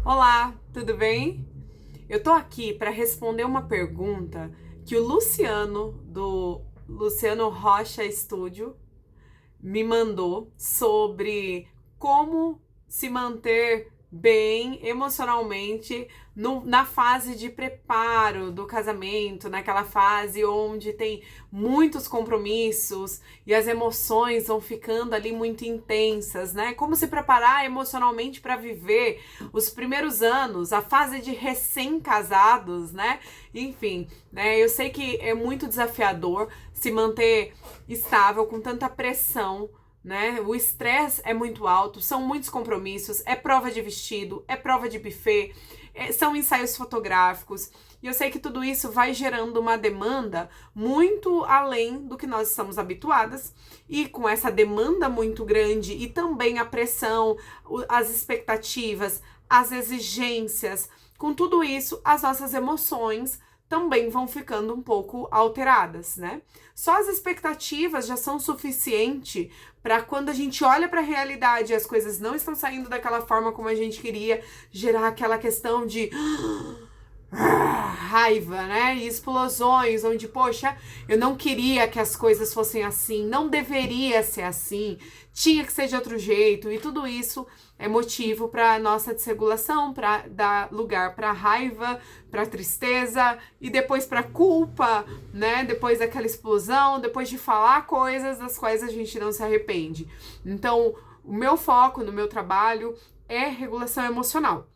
Olá, tudo bem? Eu tô aqui para responder uma pergunta que o Luciano, do Luciano Rocha Estúdio, me mandou sobre como se manter bem emocionalmente na fase de preparo do casamento, naquela fase onde tem muitos compromissos e as emoções vão ficando ali muito intensas, né? Como se preparar emocionalmente para viver os primeiros anos, a fase de recém-casados, né? Enfim, né? Eu sei que é muito desafiador se manter estável com tanta pressão, né? O estresse é muito alto, são muitos compromissos, é prova de vestido, é prova de buffet, são ensaios fotográficos. E eu sei que tudo isso vai gerando uma demanda muito além do que nós estamos habituadas. E com essa demanda muito grande e também a pressão, as expectativas, as exigências, com tudo isso, as nossas emoções também vão ficando um pouco alteradas, né? Só as expectativas já são suficiente para quando a gente olha para a realidade e as coisas não estão saindo daquela forma como a gente queria, gerar aquela questão de raiva, né? E explosões, onde, poxa, eu não queria que as coisas fossem assim, não deveria ser assim, tinha que ser de outro jeito, e tudo isso é motivo para nossa desregulação, para dar lugar para raiva, para tristeza e depois para culpa, né? Depois daquela explosão, depois de falar coisas das quais a gente não se arrepende. Então, o meu foco no meu trabalho é regulação emocional.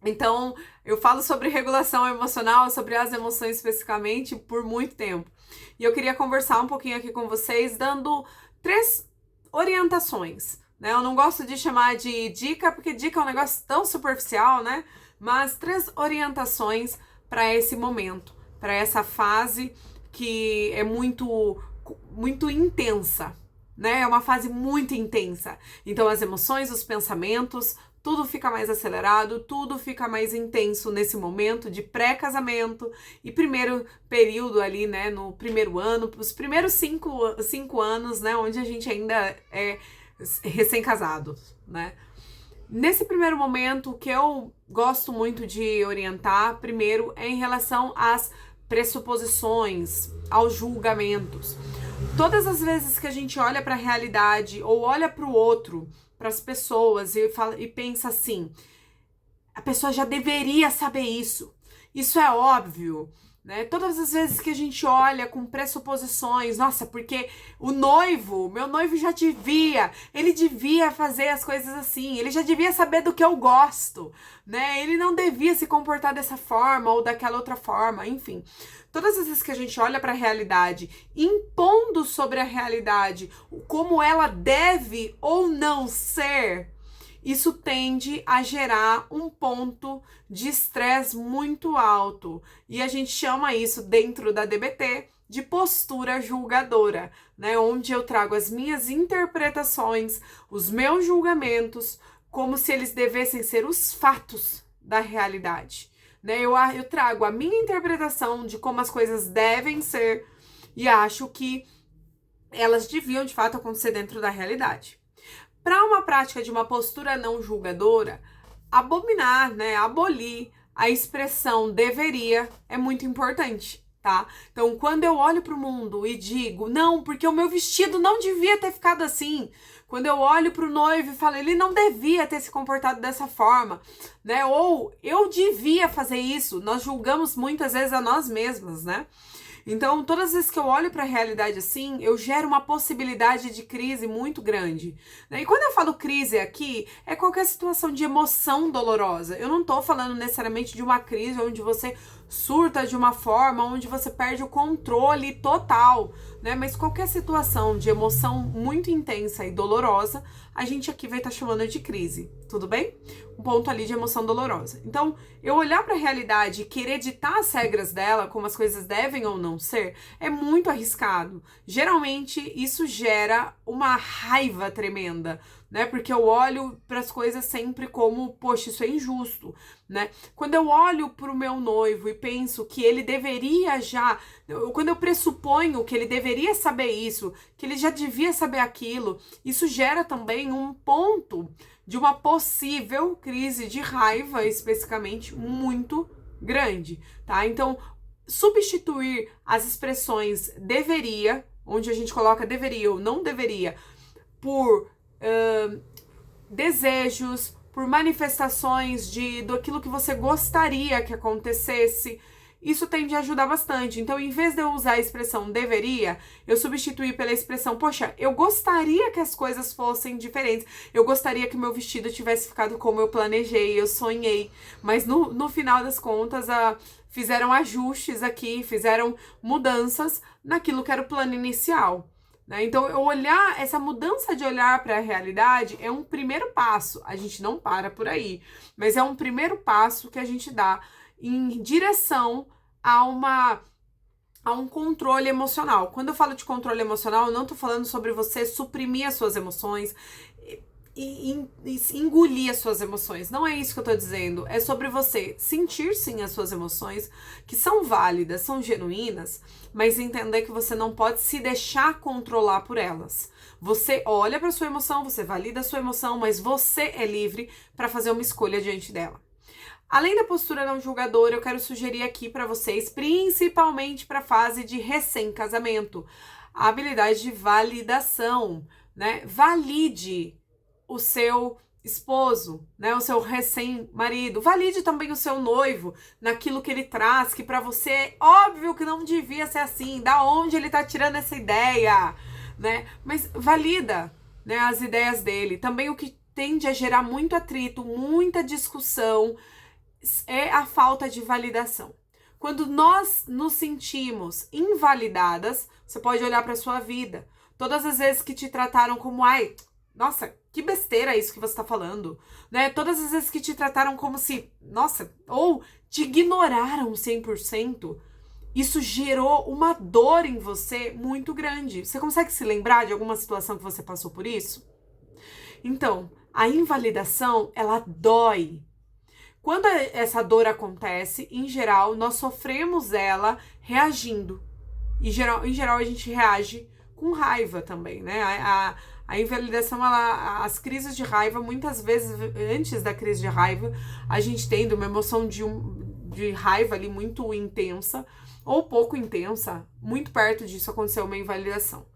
Então, eu falo sobre regulação emocional, sobre as emoções especificamente, por muito tempo. E eu queria conversar um pouquinho aqui com vocês, dando 3 orientações, né? Eu não gosto de chamar de dica, porque dica é um negócio tão superficial, né? Mas 3 orientações para esse momento, para essa fase que é muito intensa, né? É uma fase muito intensa. Então, as emoções, os pensamentos, tudo fica mais acelerado, tudo fica mais intenso nesse momento de pré-casamento e primeiro período ali, né, no primeiro ano, os primeiros cinco anos, né, onde a gente ainda é recém-casado, né. Nesse primeiro momento, o que eu gosto muito de orientar, primeiro, é em relação às pressuposições, aos julgamentos. Todas as vezes que a gente olha para a realidade ou olha para o outro, para as pessoas e pensa assim, a pessoa já deveria saber isso. Isso é óbvio, né? Todas as vezes que a gente olha com pressuposições, nossa, porque meu noivo já devia, ele devia fazer as coisas assim, ele já devia saber do que eu gosto, né? Ele não devia se comportar dessa forma ou daquela outra forma, enfim. Todas as vezes que a gente olha para a realidade, impondo sobre a realidade como ela deve ou não ser, isso tende a gerar um ponto de estresse muito alto. E a gente chama isso dentro da DBT de postura julgadora, né? Onde eu trago as minhas interpretações, os meus julgamentos, como se eles devessem ser os fatos da realidade, né? Eu trago a minha interpretação de como as coisas devem ser e acho que elas deviam de fato acontecer dentro da realidade. Para uma prática de uma postura não julgadora, abominar, né, abolir a expressão deveria é muito importante, tá? Então, quando eu olho para o mundo e digo, não, porque o meu vestido não devia ter ficado assim. Quando eu olho para o noivo e falo, ele não devia ter se comportado dessa forma, né? Ou eu devia fazer isso. Nós julgamos muitas vezes a nós mesmas, né? Então, todas as vezes que eu olho para a realidade assim, eu gero uma possibilidade de crise muito grande, né? E quando eu falo crise aqui, é qualquer situação de emoção dolorosa. Eu não tô falando necessariamente de uma crise onde você surta de uma forma, onde você perde o controle total, né? Mas qualquer situação de emoção muito intensa e dolorosa, a gente aqui vai estar chamando de crise, tudo bem? Um ponto ali de emoção dolorosa. Então, eu olhar para a realidade e querer ditar as regras dela, como as coisas devem ou não ser, é muito arriscado. Geralmente, isso gera uma raiva tremenda né? Porque eu olho para as coisas sempre como, poxa, isso é injusto, né? Quando eu olho para o meu noivo e penso que ele deveria já, quando eu pressuponho que ele deveria saber isso, que ele já devia saber aquilo, isso gera também um ponto de uma possível crise de raiva, especificamente, muito grande, tá? Então, substituir as expressões deveria, onde a gente coloca deveria ou não deveria, por desejos, por manifestações daquilo que você gostaria que acontecesse, isso tende a ajudar bastante. Então, em vez de eu usar a expressão deveria, eu substituí pela expressão, poxa, eu gostaria que as coisas fossem diferentes. Eu gostaria que meu vestido tivesse ficado como eu planejei, eu sonhei. Mas no final das contas, fizeram ajustes aqui, fizeram mudanças naquilo que era o plano inicial. Né? Então, essa mudança de olhar para a realidade é um primeiro passo. A gente não para por aí, mas é um primeiro passo que a gente dá em direção a um controle emocional. Quando eu falo de controle emocional, eu não tô falando sobre você suprimir as suas emoções e engolir as suas emoções. Não é isso que eu tô dizendo. É sobre você sentir sim as suas emoções, que são válidas, são genuínas, mas entender que você não pode se deixar controlar por elas. Você olha para sua emoção, você valida a sua emoção, mas você é livre para fazer uma escolha diante dela. Além da postura não julgadora, eu quero sugerir aqui para vocês, principalmente para a fase de recém-casamento, a habilidade de validação, né? Valide o seu esposo, né? O seu recém-marido. Valide também o seu noivo naquilo que ele traz, que para você é óbvio que não devia ser assim. Da onde ele tá tirando essa ideia, né? Mas valida, né, as ideias dele. Também o que tende a gerar muito atrito, muita discussão, é a falta de validação. Quando nós nos sentimos invalidadas, você pode olhar para sua vida. Todas as vezes que te trataram como, ai, nossa, que besteira isso que você tá falando, né? Todas as vezes que te trataram como se, nossa, ou te ignoraram 100%, isso gerou uma dor em você muito grande. Você consegue se lembrar de alguma situação que você passou por isso? Então, a invalidação, ela dói. Quando essa dor acontece, em geral, nós sofremos ela reagindo. Em geral, a gente reage com raiva também, né? A invalidação, as crises de raiva, muitas vezes, antes da crise de raiva, a gente tendo uma emoção de raiva ali muito intensa, ou pouco intensa, muito perto disso aconteceu uma invalidação.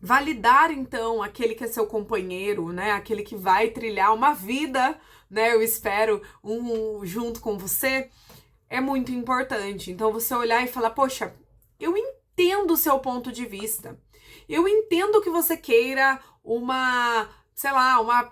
Validar, então, aquele que é seu companheiro, né? Aquele que vai trilhar uma vida, né? Eu espero, junto com você, é muito importante. Então, você olhar e falar, poxa, eu entendo o seu ponto de vista. Eu entendo que você queira uma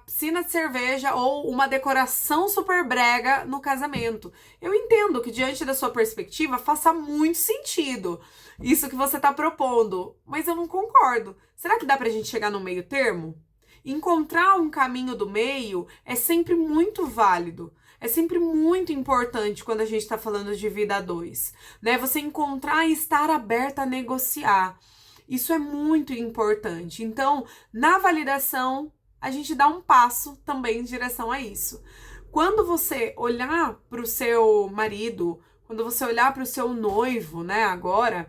piscina de cerveja ou uma decoração super brega no casamento. Eu entendo que, diante da sua perspectiva, faça muito sentido isso que você está propondo, mas eu não concordo. Será que dá pra gente chegar no meio termo? Encontrar um caminho do meio é sempre muito válido. É sempre muito importante quando a gente está falando de vida a dois, né? Você encontrar e estar aberta a negociar. Isso é muito importante. Então, na validação, a gente dá um passo também em direção a isso. Quando você olhar para o seu marido, quando você olhar para o seu noivo, né, agora,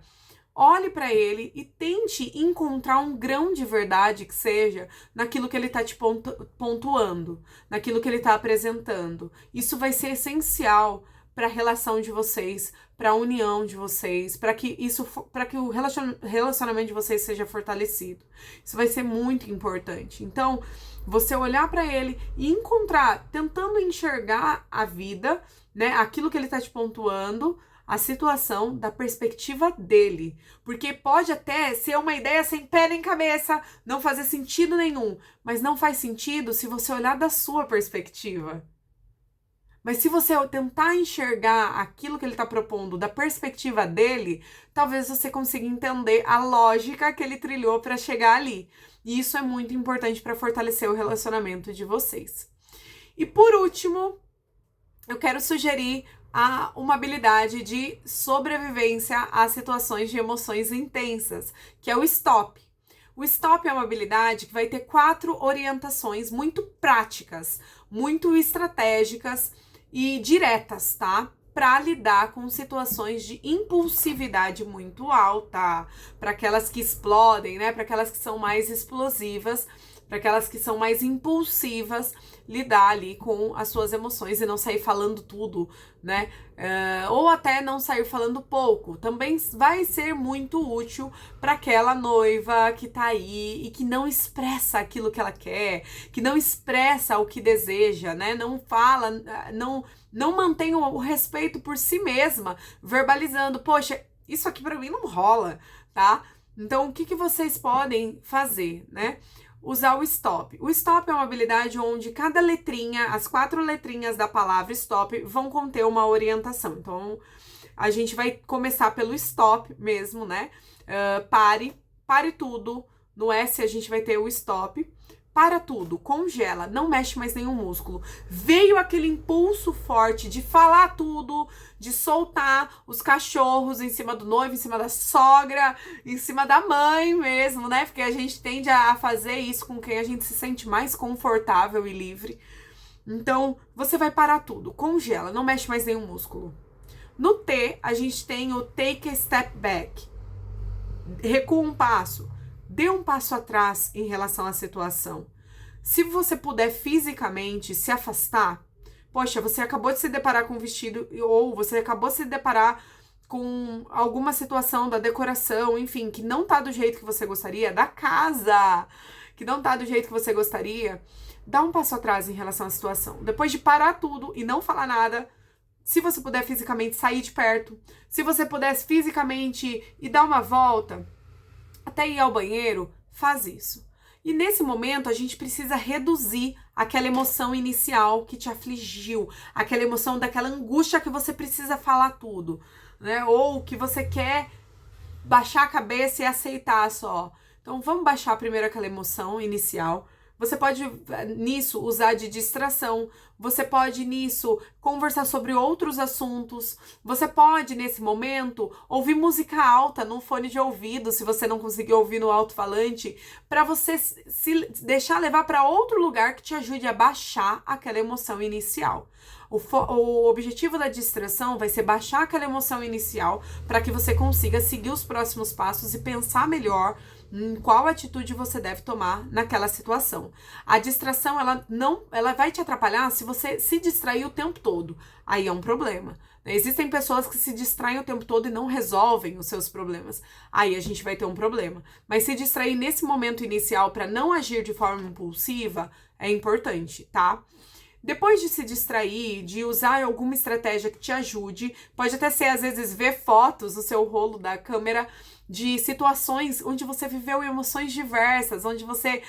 olhe para ele e tente encontrar um grão de verdade que seja naquilo que ele está te pontuando, naquilo que ele está apresentando. Isso vai ser essencial para a relação de vocês, para a união de vocês, para que o relacionamento de vocês seja fortalecido. Isso vai ser muito importante. Então, você olhar para ele e encontrar, tentando enxergar a vida, né, aquilo que ele está te pontuando, a situação da perspectiva dele. Porque pode até ser uma ideia sem pé nem cabeça, não fazer sentido nenhum, mas não faz sentido se você olhar da sua perspectiva. Mas se você tentar enxergar aquilo que ele está propondo da perspectiva dele, talvez você consiga entender a lógica que ele trilhou para chegar ali. E isso é muito importante para fortalecer o relacionamento de vocês. E por último, eu quero sugerir uma habilidade de sobrevivência a situações de emoções intensas, que é o stop. O stop é uma habilidade que vai ter 4 orientações muito práticas, muito estratégicas e diretas, tá? Para lidar com situações de impulsividade muito alta, para aquelas que explodem, né? Para aquelas que são mais explosivas, para aquelas que são mais impulsivas, lidar ali com as suas emoções e não sair falando tudo, né? Ou até não sair falando pouco. Também vai ser muito útil para aquela noiva que tá aí e que não expressa aquilo que ela quer, que não expressa o que deseja, né? Não fala, não mantém o respeito por si mesma, verbalizando, poxa, isso aqui para mim não rola, tá? Então, o que vocês podem fazer, né? Usar o stop. O stop é uma habilidade onde cada letrinha, as 4 letrinhas da palavra stop, vão conter uma orientação. Então, a gente vai começar pelo stop mesmo, né? Pare tudo. No S a gente vai ter o stop. Para tudo, congela, não mexe mais nenhum músculo. Veio aquele impulso forte de falar tudo, de soltar os cachorros em cima do noivo, em cima da sogra, em cima da mãe mesmo, né? Porque a gente tende a fazer isso com quem a gente se sente mais confortável e livre. Então, você vai parar tudo, congela, não mexe mais nenhum músculo. No T, a gente tem o take a step back. Recua um passo. Dê um passo atrás em relação à situação. Se você puder fisicamente se afastar, poxa, você acabou de se deparar com um vestido ou você acabou de se deparar com alguma situação da decoração, enfim, que não tá do jeito que você gostaria, da casa, que não tá do jeito que você gostaria, dá um passo atrás em relação à situação. Depois de parar tudo e não falar nada, se você puder fisicamente sair de perto, se você pudesse fisicamente ir dar uma volta, até ir ao banheiro, faz isso. E nesse momento a gente precisa reduzir aquela emoção inicial que te afligiu, aquela emoção daquela angústia que você precisa falar tudo, né? Ou que você quer baixar a cabeça e aceitar só. Então vamos baixar primeiro aquela emoção inicial. Você pode, nisso, usar de distração. Você pode, nisso, conversar sobre outros assuntos. Você pode, nesse momento, ouvir música alta no fone de ouvido, se você não conseguir ouvir no alto-falante, para você se deixar levar para outro lugar que te ajude a baixar aquela emoção inicial. O objetivo da distração vai ser baixar aquela emoção inicial para que você consiga seguir os próximos passos e pensar melhor em qual atitude você deve tomar naquela situação. A distração, ela vai te atrapalhar se você se distrair o tempo todo. Aí é um problema. Existem pessoas que se distraem o tempo todo e não resolvem os seus problemas. Aí a gente vai ter um problema. Mas se distrair nesse momento inicial para não agir de forma impulsiva é importante, tá? Depois de se distrair, de usar alguma estratégia que te ajude, pode até ser, às vezes, ver fotos no seu rolo da câmera de situações onde você viveu emoções diversas, onde você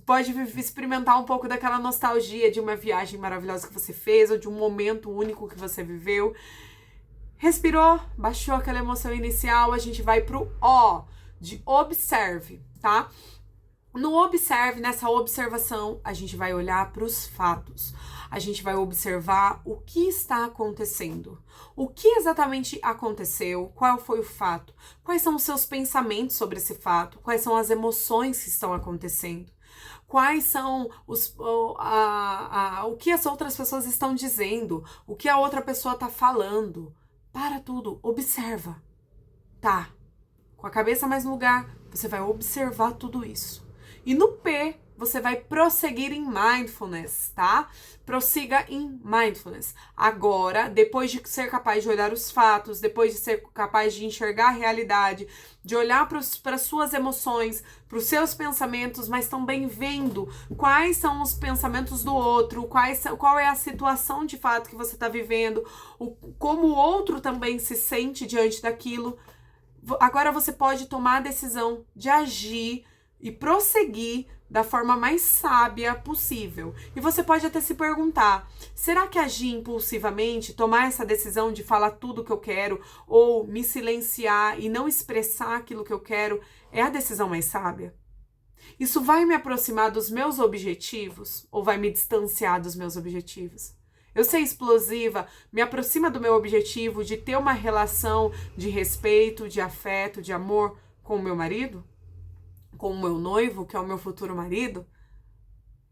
pode experimentar um pouco daquela nostalgia de uma viagem maravilhosa que você fez, ou de um momento único que você viveu. Respirou, baixou aquela emoção inicial, a gente vai pro O, de observe, tá? No observe, nessa observação, a gente vai olhar para os fatos. A gente vai observar o que está acontecendo. O que exatamente aconteceu? Qual foi o fato? Quais são os seus pensamentos sobre esse fato? Quais são as emoções que estão acontecendo? Quais são o que as outras pessoas estão dizendo? O que a outra pessoa está falando? Para tudo, observa. Tá, com a cabeça mais no lugar, você vai observar tudo isso. E no P, você vai prosseguir em mindfulness, tá? Prossiga em mindfulness. Agora, depois de ser capaz de olhar os fatos, depois de ser capaz de enxergar a realidade, de olhar para as suas emoções, para os seus pensamentos, mas também vendo quais são os pensamentos do outro, qual é a situação de fato que você está vivendo, como o outro também se sente diante daquilo. Agora você pode tomar a decisão de agir e prosseguir da forma mais sábia possível. E você pode até se perguntar, será que agir impulsivamente, tomar essa decisão de falar tudo que eu quero, ou me silenciar e não expressar aquilo que eu quero, é a decisão mais sábia? Isso vai me aproximar dos meus objetivos ou vai me distanciar dos meus objetivos? Eu ser explosiva me aproxima do meu objetivo de ter uma relação de respeito, de afeto, de amor com o meu marido? com o meu noivo, que é o meu futuro marido?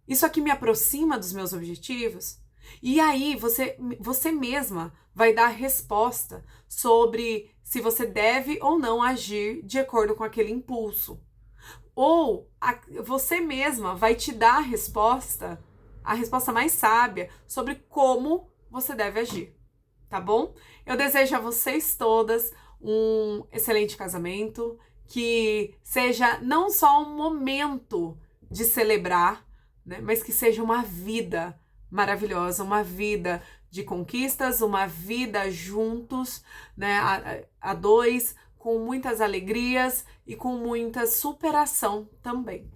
Isso aqui me aproxima dos meus objetivos? E aí você mesma vai dar a resposta sobre se você deve ou não agir de acordo com aquele impulso. Ou você mesma vai te dar a resposta mais sábia sobre como você deve agir, tá bom? Eu desejo a vocês todas um excelente casamento, que seja não só um momento de celebrar, né, mas que seja uma vida maravilhosa, uma vida de conquistas, uma vida juntos, né, a dois, com muitas alegrias e com muita superação também.